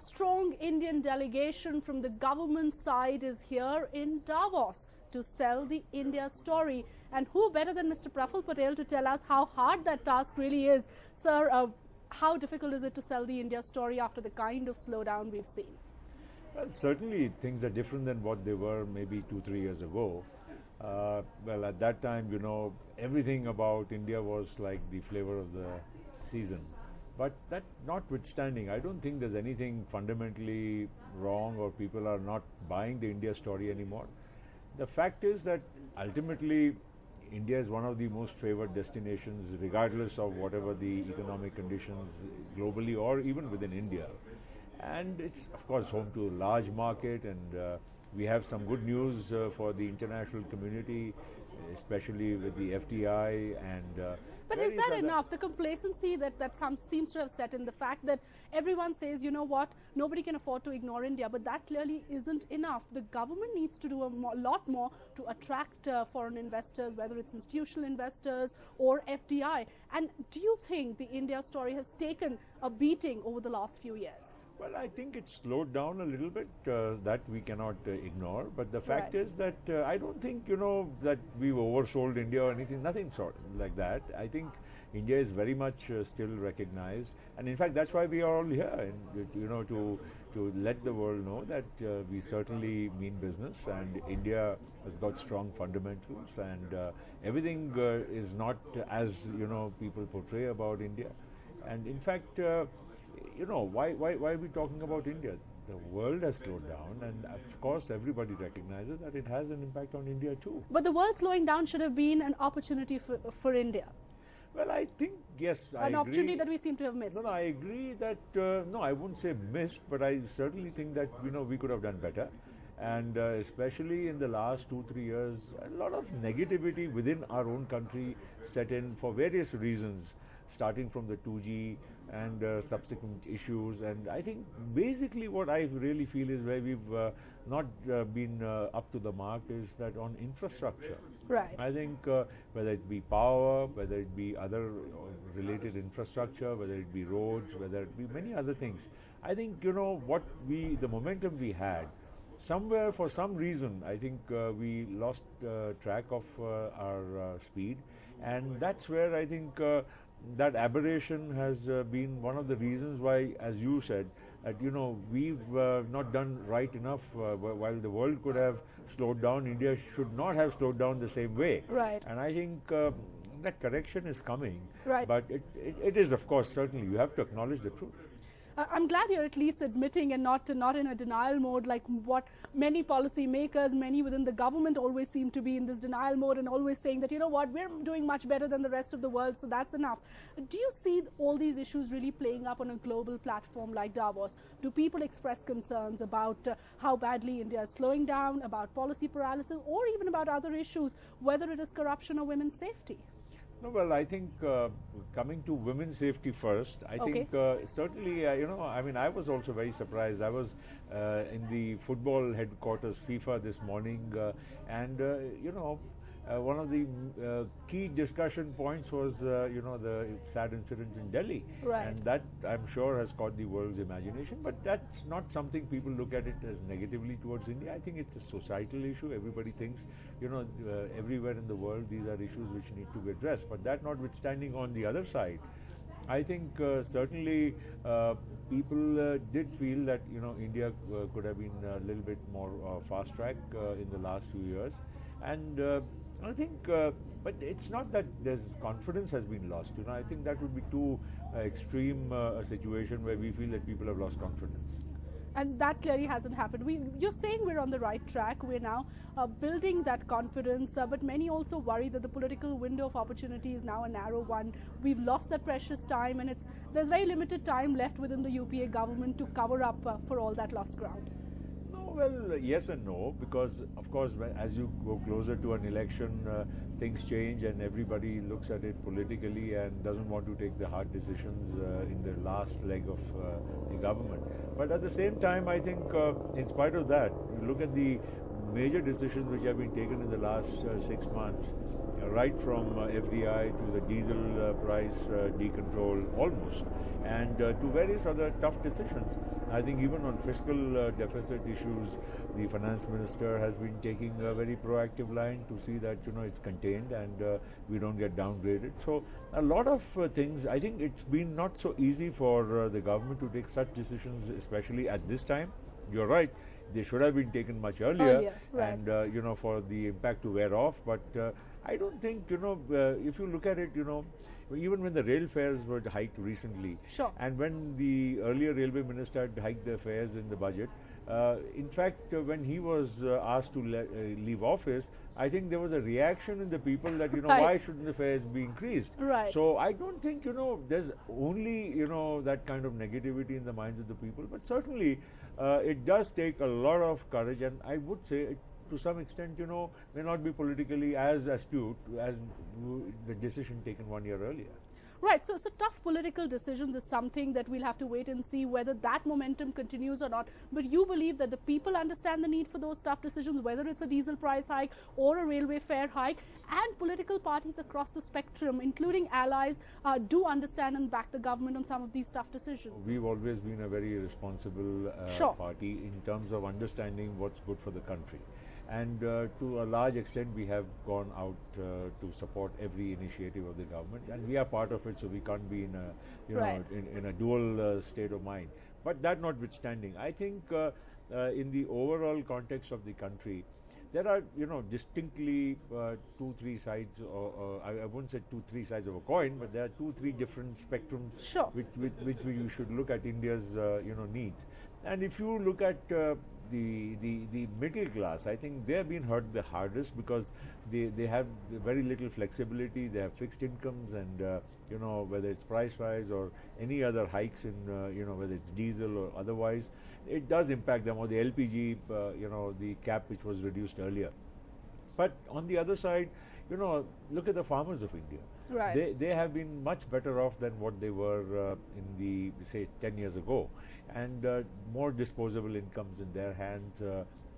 strong Indian delegation from the government side is here in Davos to sell the India story. And who better than Mr. Praful Patel to tell us how hard that task really is. Sir, how difficult is it to sell the India story after the kind of slowdown we've seen? Well, certainly things are different than what they were maybe 2-3 years ago. Well, at that time, you know, everything about India was like the flavor of the season. But that notwithstanding, I don't think there's anything fundamentally wrong or people are not buying the India story anymore. The fact is that ultimately India is one of the most favored destinations regardless of whatever the economic conditions globally or even within India. And it's of course home to a large market, and we have some good news for the international community, especially with the FDI and but is that enough? The complacency that some seems to have set in, the fact that everyone says, you know what, nobody can afford to ignore India, but that clearly isn't enough. The government needs to do a lot more to attract foreign investors, whether it's institutional investors or FDI. And do you think the India story has taken a beating over the last few years? Well, I think it's slowed down a little bit, that we cannot ignore. But the fact is that I don't think, you know, that we've oversold India or anything, nothing sort like that. I think India is very much still recognized. And in fact, that's why we are all here, and, you know, to let the world know that we certainly mean business, and India has got strong fundamentals, and everything is not as, you know, people portray about India. And in fact, you know, why are we talking about India? The world has slowed down, and of course everybody recognizes that it has an impact on India too. But the world slowing down should have been an opportunity for India. Well, I think, yes, I agree. An opportunity that we seem to have missed. No, I agree that, no, I wouldn't say missed, but I certainly think that, you know, we could have done better. And especially in the last 2-3 years, a lot of negativity within our own country set in for various reasons, starting from the 2G and subsequent issues. And I think basically what I really feel is where we've not been up to the mark is that on infrastructure. Right. I think whether it be power, whether it be other related infrastructure, whether it be roads, whether it be many other things, I think, you know, the momentum we had, somewhere for some reason, I think we lost track of our speed, and that's where I think that aberration has been one of the reasons why, as you said, that, you know, we've not done right enough. While the world could have slowed down, India should not have slowed down the same way. Right. And I think that correction is coming. Right. But it is, of course, certainly you have to acknowledge the truth. I'm glad you're at least admitting and not in a denial mode like what many policymakers, many within the government always seem to be in this denial mode and always saying that, you know what, we're doing much better than the rest of the world, so that's enough. Do you see all these issues really playing up on a global platform like Davos? Do people express concerns about how badly India is slowing down, about policy paralysis, or even about other issues, whether it is corruption or women's safety? No, well, I think coming to women's safety first, I think certainly, you know, I mean, I was also very surprised. I was in the football headquarters, FIFA, this morning, and, you know, one of the key discussion points was, you know, the sad incident in Delhi. Right. And that, I'm sure, has caught the world's imagination. But that's not something people look at it as negatively towards India. I think it's a societal issue. Everybody thinks, you know, everywhere in the world, these are issues which need to be addressed. But that notwithstanding, on the other side, I think certainly people did feel that, you know, India could have been a little bit more fast track in the last few years. And I think, but it's not that there's confidence has been lost. You know, I think that would be too extreme a situation where we feel that people have lost confidence. And that clearly hasn't happened. You're saying we're on the right track. We're now building that confidence, but many also worry that the political window of opportunity is now a narrow one. We've lost that precious time, and there's very limited time left within the UPA government to cover up for all that lost ground. Well, yes and no, because of course as you go closer to an election, things change and everybody looks at it politically and doesn't want to take the hard decisions in the last leg of the government. But at the same time, I think in spite of that, you look at the major decisions which have been taken in the last 6 months, right from FDI to the diesel price decontrol almost, and to various other tough decisions. I think even on fiscal deficit issues, the finance minister has been taking a very proactive line to see that it's contained and we don't get downgraded. So a lot of things. I think it's been not so easy for the government to take such decisions, especially at this time. You're right. They should have been taken much earlier, right. and for the impact to wear off. But I don't think if you look at it, even when the rail fares were hiked recently, sure. and when the earlier railway minister had hiked the fares in the budget, in fact, when he was asked to leave office, I think there was a reaction in the people that right. why shouldn't the fares be increased? Right. So I don't think there's only that kind of negativity in the minds of the people, but certainly it does take a lot of courage, and I would say to some extent, may not be politically as astute as the decision taken 1 year earlier. Right, so tough political decisions is something that we'll have to wait and see whether that momentum continues or not. But you believe that the people understand the need for those tough decisions, whether it's a diesel price hike or a railway fare hike, and political parties across the spectrum, including allies, do understand and back the government on some of these tough decisions. We've always been a very responsible sure. party in terms of understanding what's good for the country. And to a large extent, we have gone out to support every initiative of the government, and we are part of it, so we can't be in a, right. in a dual state of mind. But that notwithstanding, I think in the overall context of the country, there are, distinctly 2-3 sides, or I wouldn't say 2-3 sides of a coin, but there are 2-3 different spectrums, sure. which we should look at India's, needs. And if you look at the middle class, I think they have been hurt the hardest because they have very little flexibility. They have fixed incomes, and whether it's price rise or any other hikes in whether it's diesel or otherwise, it does impact them. Or the LPG, the cap which was reduced earlier. But on the other side, look at the farmers of India. Right. They have been much better off than what they were in the, say, 10 years ago, and more disposable incomes in their hands.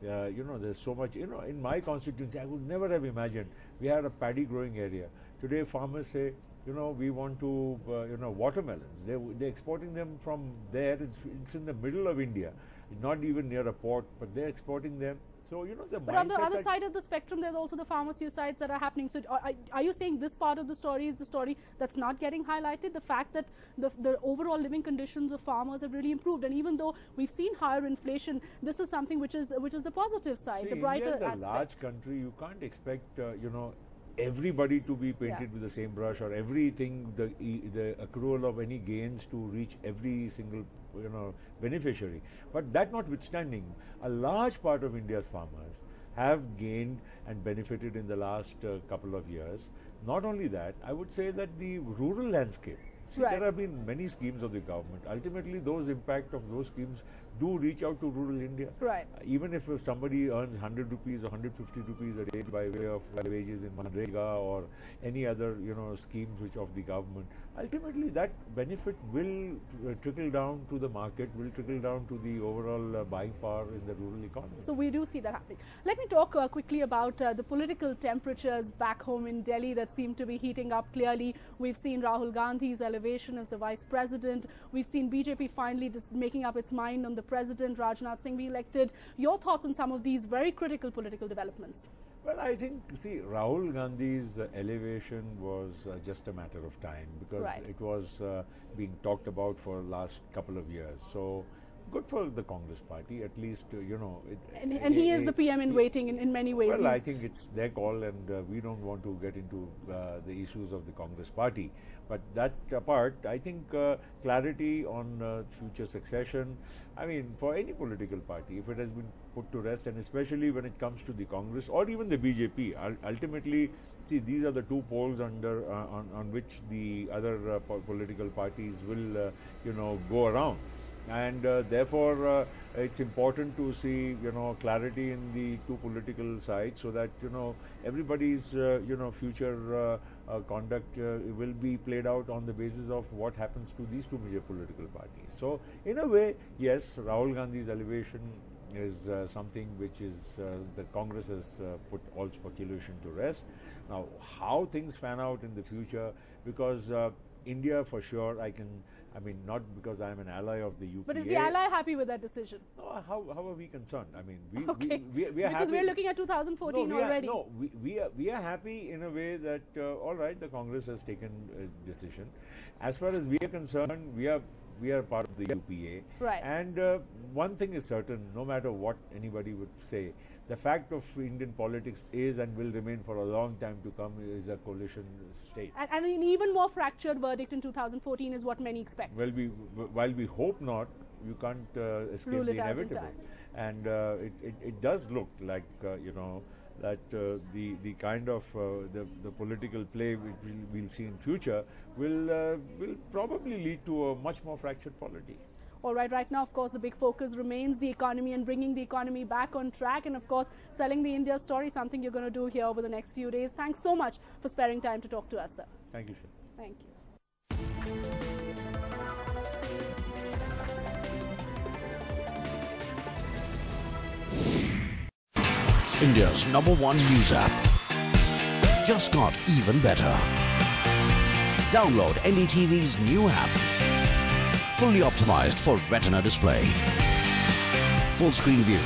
There's so much, in my constituency, I would never have imagined we had a paddy growing area. Today farmers say, we want to, watermelons. They're exporting them from there. It's in the middle of India, not even near a port, but they're exporting them. So, but on the other side of the spectrum, there's also the farmer suicides that are happening. So are you saying this part of the story is the story that's not getting highlighted? The fact that the overall living conditions of farmers have really improved. And even though we've seen higher inflation, this is something which is the positive side, the brighter aspect. India is a large country. You can't expect, everybody to be painted with the same brush, or everything, the accrual of any gains to reach every single beneficiary. But that notwithstanding, a large part of India's farmers have gained and benefited in the last couple of years. Not only that, I would say that the rural landscape, right. There have been many schemes of the government. Ultimately, those impact of those schemes do reach out to rural India. Right. Even if somebody earns 100 rupees or 150 rupees a day by way of wages in Manrega or any other schemes which of the government, ultimately that benefit will trickle down to the market, will trickle down to the overall buying power in the rural economy. So we do see that happening. Let me talk quickly about the political temperatures back home in Delhi that seem to be heating up. Clearly, we've seen Rahul Gandhi's elevation as the vice president. We've seen BJP finally just making up its mind on the president, Rajnath Singh be elected. Your thoughts on some of these very critical political developments? Well, I think, Rahul Gandhi's elevation was just a matter of time, because right. it was being talked about for the last couple of years. So, good for the Congress party, at least, And he is the PM in waiting in many ways. Well, I think it's their call, and we don't want to get into the issues of the Congress party. But that apart, I think clarity on future succession, for any political party, if it has been put to rest, and especially when it comes to the Congress or even the BJP, ultimately, these are the two poles on which the other political parties will, go around. And therefore, it's important to see, clarity in the two political sides, so that, everybody's, future conduct will be played out on the basis of what happens to these two major political parties. So, in a way, yes, Rahul Gandhi's elevation is something which is the Congress has put all speculation to rest. Now, how things pan out in the future, because India for sure, I mean, not because I am an ally of the UPA. But is the ally happy with that decision? No, how are we concerned? I mean, we are because happy. we're looking at 2014 already. We are happy in a way that all right, the Congress has taken a decision. As far as we are concerned, we are part of the UPA. Right. And one thing is certain: no matter what anybody would say, the fact of Indian politics is and will remain for a long time to come is a coalition state. And an even more fractured verdict in 2014 is what many expect. Well, while we hope not, you can't escape Rule the it out in inevitable. time. And it does look like that the kind of the political play which we'll see in future will probably lead to a much more fractured polity. All right now, of course, the big focus remains the economy and bringing the economy back on track, and of course, selling the India story, something you're going to do here over the next few days. Thanks so much for sparing time to talk to us, sir. Thank you, sir. Thank you. India's #1 news app just got even better. Download NDTV's new app. Fully optimized for Retina display. Full screen view.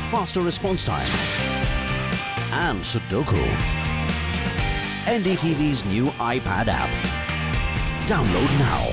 Faster response time. And Sudoku. NDTV's new iPad app. Download now.